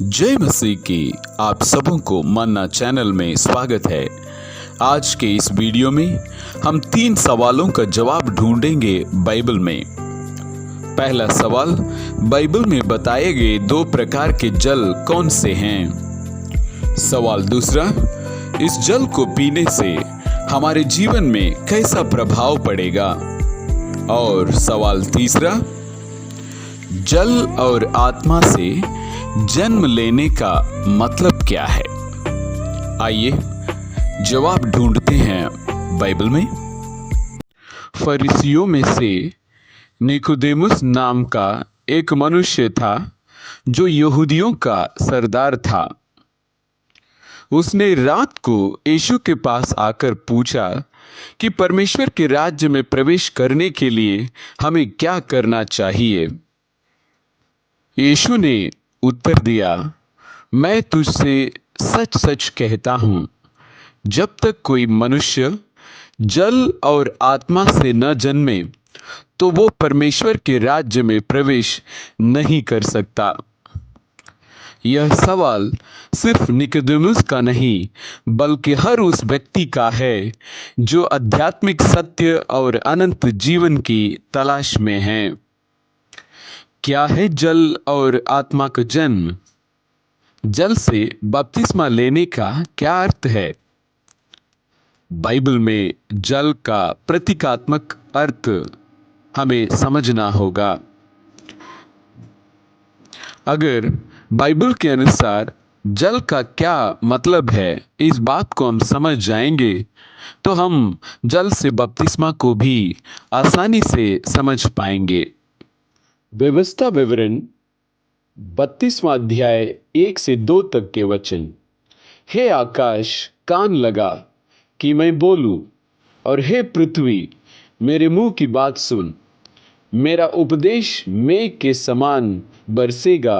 जय मसीह की आप सबों को मन्ना चैनल में स्वागत है। आज के इस वीडियो में हम 3 सवालों का जवाब ढूंढेंगे बाइबल में। पहला सवाल, बाइबल में बताए गए 2 प्रकार के जल कौन से हैं? सवाल दूसरा, इस जल को पीने से हमारे जीवन में कैसा प्रभाव पड़ेगा? और सवाल तीसरा, जल और आत्मा से जन्म लेने का मतलब क्या है? आइए जवाब ढूंढते हैं बाइबल में। फरीसियों में से निकोदेमुस नाम का एक मनुष्य था जो यहूदियों का सरदार था। उसने रात को यीशु के पास आकर पूछा कि परमेश्वर के राज्य में प्रवेश करने के लिए हमें क्या करना चाहिए। यीशु ने उत्तर दिया, मैं तुझसे सच सच कहता हूं, जब तक कोई मनुष्य जल और आत्मा से न जन्मे तो वो परमेश्वर के राज्य में प्रवेश नहीं कर सकता। यह सवाल सिर्फ निकोदेमुस का नहीं बल्कि हर उस व्यक्ति का है जो आध्यात्मिक सत्य और अनंत जीवन की तलाश में है। क्या है जल और आत्मा का जन्म? जल से बपतिस्मा लेने का क्या अर्थ है? बाइबल में जल का प्रतीकात्मक अर्थ हमें समझना होगा। अगर बाइबल के अनुसार जल का क्या मतलब है, इस बात को हम समझ जाएंगे तो हम जल से बपतिस्मा को भी आसानी से समझ पाएंगे। व्यवस्था विवरण 32वां अध्याय 1 से 2 तक के वचन। हे आकाश, कान लगा कि मैं बोलूं, और हे पृथ्वी, मेरे मुंह की बात सुन। मेरा उपदेश मेघ के समान बरसेगा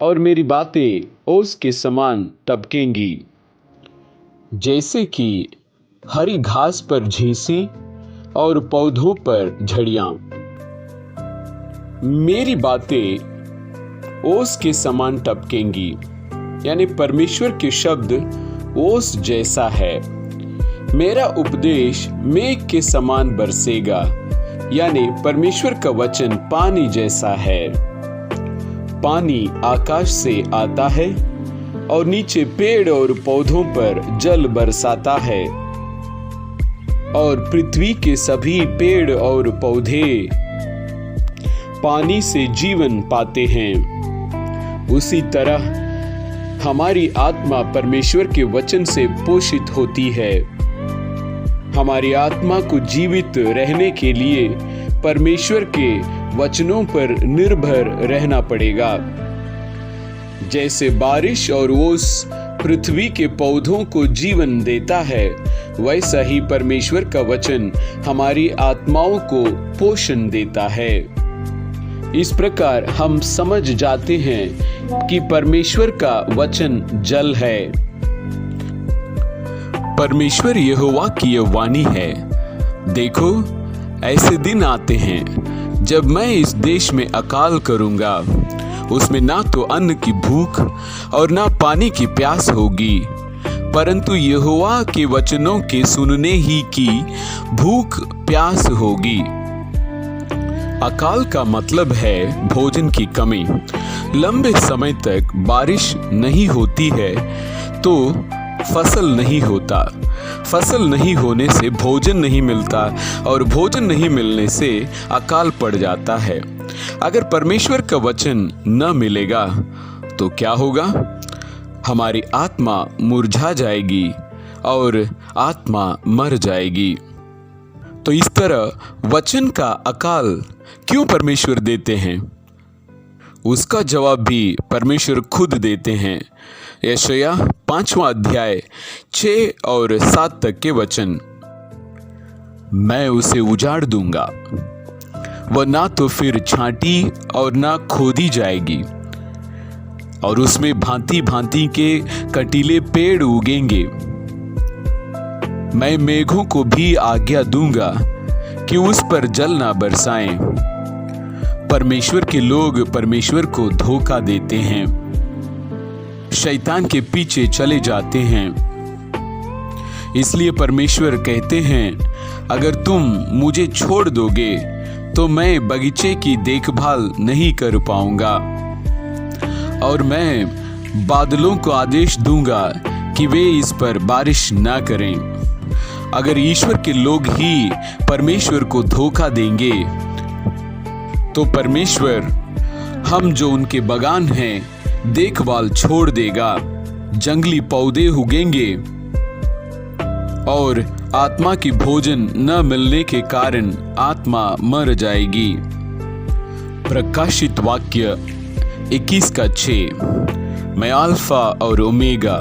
और मेरी बातें ओस के समान टपकेंगी। जैसे कि हरी घास पर झींसी और पौधों पर झड़ियां, मेरी बातें ओस के समान टपकेंगी। यानी परमेश्वर के शब्द ओस जैसा है। मेरा उपदेश मेघ के समान बरसेगा, यानी परमेश्वर का वचन पानी जैसा है। पानी आकाश से आता है और नीचे पेड़ और पौधों पर जल बरसाता है, और पृथ्वी के सभी पेड़ और पौधे पानी से जीवन पाते हैं। उसी तरह हमारी आत्मा परमेश्वर के वचन से पोषित होती है। हमारी आत्मा को जीवित रहने के लिए परमेश्वर के वचनों पर निर्भर रहना पड़ेगा। जैसे बारिश और ओस पृथ्वी के पौधों को जीवन देता है, वैसा ही परमेश्वर का वचन हमारी आत्माओं को पोषण देता है। इस प्रकार हम समझ जाते हैं कि परमेश्वर का वचन जल है। परमेश्वर यहोवा की यह वाणी है, देखो ऐसे दिन आते हैं जब मैं इस देश में अकाल करूंगा। उसमें ना तो अन्न की भूख और ना पानी की प्यास होगी, परंतु यहोवा के वचनों के सुनने ही की भूख प्यास होगी। अकाल का मतलब है भोजन की कमी। लंबे समय तक बारिश नहीं होती है तो फसल नहीं होता। फसल नहीं होने से भोजन नहीं मिलता, और भोजन नहीं मिलने से अकाल पड़ जाता है। अगर परमेश्वर का वचन न मिलेगा तो क्या होगा? हमारी आत्मा मुरझा जाएगी और आत्मा मर जाएगी। तो इस तरह वचन का अकाल क्यों परमेश्वर देते हैं? उसका जवाब भी परमेश्वर खुद देते हैं। यशायाह 5वां अध्याय 6 और 7 तक के वचन। मैं उसे उजाड़ दूंगा, वह ना तो फिर छांटी और ना खोदी जाएगी, और उसमें भांति भांति के कटीले पेड़ उगेंगे। मैं मेघों को भी आज्ञा दूंगा कि उस पर जल ना बरसाएं। परमेश्वर के लोग परमेश्वर को धोखा देते हैं। शैतान के पीछे चले जाते हैं। इसलिए परमेश्वर कहते हैं, अगर तुम मुझे छोड़ दोगे तो मैं बगीचे की देखभाल नहीं कर पाऊंगा, और मैं बादलों को आदेश दूंगा कि वे इस पर बारिश ना करें। अगर ईश्वर के लोग ही परमेश्वर को धोखा देंगे तो परमेश्वर हम जो उनके बगान हैं देखभाल छोड़ देगा। जंगली पौधे उगेंगे और आत्मा की भोजन न मिलने के कारण आत्मा मर जाएगी। प्रकाशित वाक्य 21:6। मैं अल्फा और ओमेगा,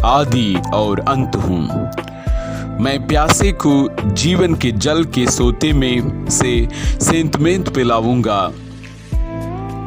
आदि और अंत हूं। मैं प्यासे को जीवन के जल के सोते में से सेंतमेंत पिलाऊंगा।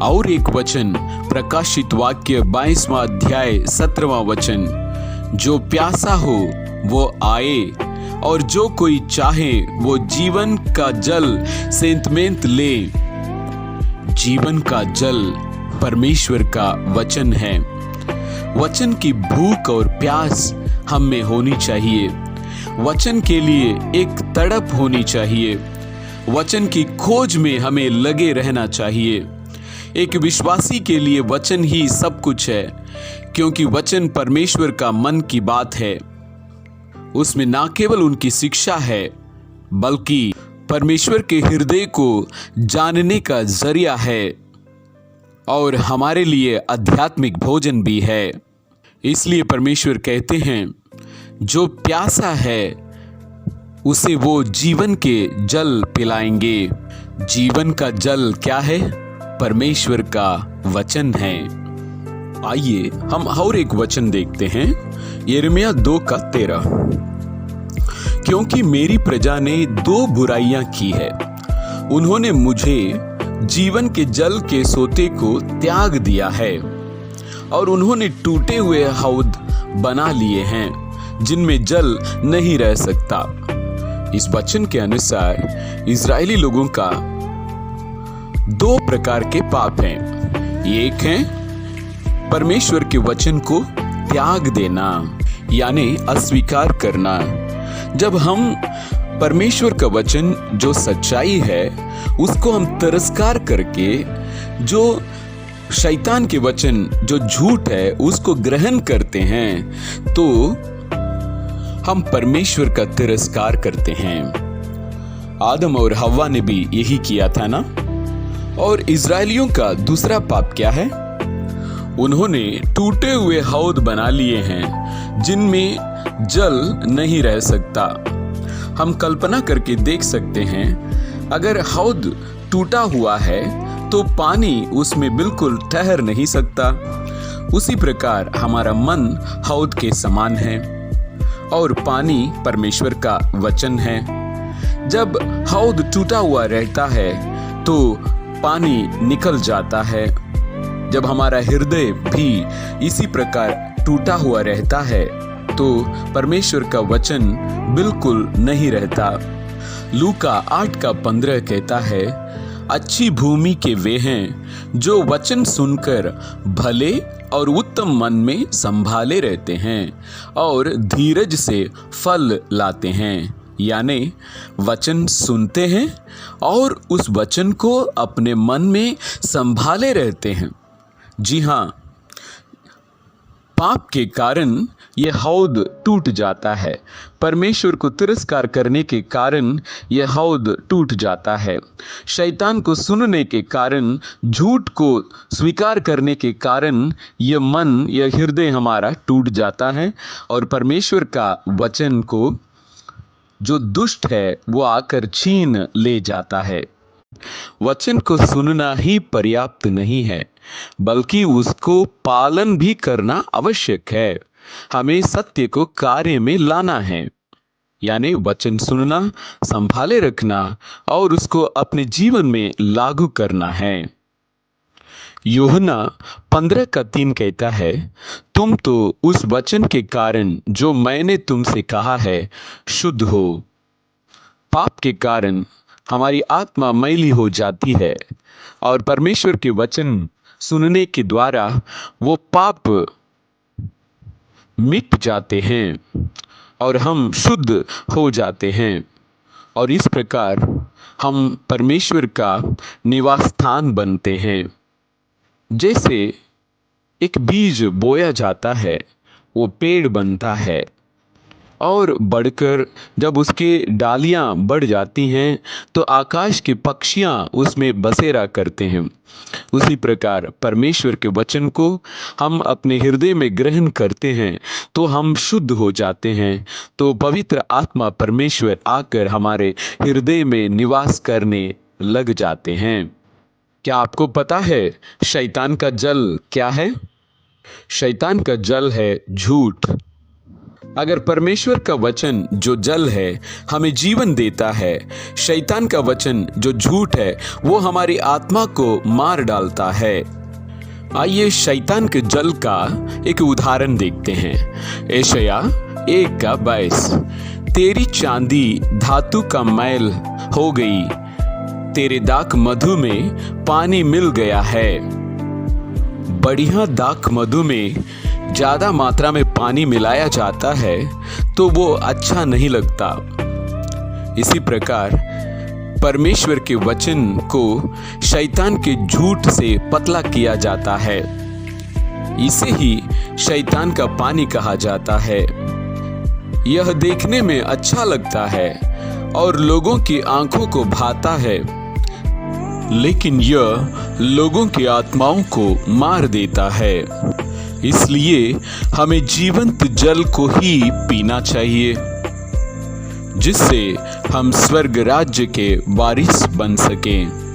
और एक वचन, प्रकाशित वाक्य 22वां अध्याय 17वां वचन, जो प्यासा हो वो आए, और जो कोई चाहे वो जीवन का जल सेंतमेंत ले। जीवन का जल परमेश्वर का वचन है। वचन की भूख और प्यास हम में होनी चाहिए। वचन के लिए एक तड़प होनी चाहिए। वचन की खोज में हमें लगे रहना चाहिए। एक विश्वासी के लिए वचन ही सब कुछ है, क्योंकि वचन परमेश्वर का मन की बात है। उसमें ना केवल उनकी शिक्षा है, बल्कि परमेश्वर के हृदय को जानने का जरिया है, और हमारे लिए आध्यात्मिक भोजन भी है। इसलिए परमेश्वर कहते हैं, जो प्यासा है उसे वो जीवन के जल पिलाएंगे। जीवन का जल क्या है? परमेश्वर का वचन है। आइए हम और एक वचन देखते हैं, यिर्मयाह 2:13। क्योंकि मेरी प्रजा ने 2 बुराइयां की है। उन्होंने मुझे जीवन के जल के सोते को त्याग दिया है, और उन्होंने टूटे हुए हौद बना लिए हैं जिनमें जल नहीं रह सकता। इस वचन के अनुसार इजरायली लोगों का 2 प्रकार के पाप हैं। एक है परमेश्वर के वचन को त्याग देना, यानी अस्वीकार करना। जब हम परमेश्वर का वचन जो सच्चाई है उसको हम तिरस्कार करके, जो शैतान के वचन जो झूठ है उसको ग्रहण करते हैं, तो हम परमेश्वर का तिरस्कार करते हैं। आदम और हव्वा ने भी यही किया था ना। और इजरायलियों का दूसरा पाप क्या है? उन्होंने टूटे हुए हौद बना लिए हैं जिनमें जल नहीं रह सकता। हम कल्पना करके देख सकते हैं, अगर हौद टूटा हुआ है तो पानी उसमें बिल्कुल ठहर नहीं सकता। उसी प्रकार हमारा मन हौद के समान है, और पानी परमेश्वर का वचन है। जब हौद टूटा हुआ रहता है तो पानी निकल जाता है। जब हमारा हृदय भी इसी प्रकार टूटा हुआ रहता है तो परमेश्वर का वचन बिल्कुल नहीं रहता। लूका 8:15 कहता है, अच्छी भूमि के वे हैं जो वचन सुनकर भले और उत्तम मन में संभाले रहते हैं और धीरज से फल लाते हैं। यानी वचन सुनते हैं और उस वचन को अपने मन में संभाले रहते हैं। जी हाँ, पाप के कारण यह हौद टूट जाता है। परमेश्वर को तिरस्कार करने के कारण यह हौद टूट जाता है। शैतान को सुनने के कारण, झूठ को स्वीकार करने के कारण यह मन, यह हृदय हमारा टूट जाता है, और परमेश्वर का वचन को जो दुष्ट है वो आकर छीन ले जाता है। वचन को सुनना ही पर्याप्त नहीं है, बल्कि उसको पालन भी करना आवश्यक है। हमें सत्य को कार्य में लाना है, यानी वचन सुनना, संभाले रखना और उसको अपने जीवन में लागू करना है। यूहन्ना 15:3 कहता है, तुम तो उस वचन के कारण जो मैंने तुमसे कहा है शुद्ध हो। पाप के कारण हमारी आत्मा मैली हो जाती है, और परमेश्वर के वचन सुनने के द्वारा वो पाप मिट जाते हैं और हम शुद्ध हो जाते हैं और इस प्रकार हम परमेश्वर का निवास स्थान बनते हैं। जैसे एक बीज बोया जाता है, वो पेड़ बनता है और बढ़कर जब उसके डालियां बढ़ जाती हैं तो आकाश के पक्षियां उसमें बसेरा करते हैं। उसी प्रकार परमेश्वर के वचन को हम अपने हृदय में ग्रहण करते हैं तो हम शुद्ध हो जाते हैं, तो पवित्र आत्मा परमेश्वर आकर हमारे हृदय में निवास करने लग जाते हैं। क्या आपको पता है शैतान का जल क्या है? शैतान का जल है झूठ। अगर परमेश्वर का वचन जो जल है हमें जीवन देता है, शैतान का वचन जो झूठ है वो हमारी आत्मा को मार डालता है। आइए शैतान के जल का एक उदाहरण देखते हैं। यशायाह 1:22, तेरी चांदी धातु का मैल हो गई, तेरे दाख मधु में पानी मिल गया है। बढ़िया दाख मधु में ज्यादा मात्रा में पानी मिलाया जाता है तो वो अच्छा नहीं लगता। इसी प्रकार परमेश्वर के वचन को शैतान के झूठ से पतला किया जाता है। इसे ही शैतान का पानी कहा जाता है। यह देखने में अच्छा लगता है और लोगों की आंखों को भाता है, लेकिन यह लोगों की आत्माओं को मार देता है। इसलिए हमें जीवंत जल को ही पीना चाहिए, जिससे हम स्वर्ग राज्य के वारिस बन सकें।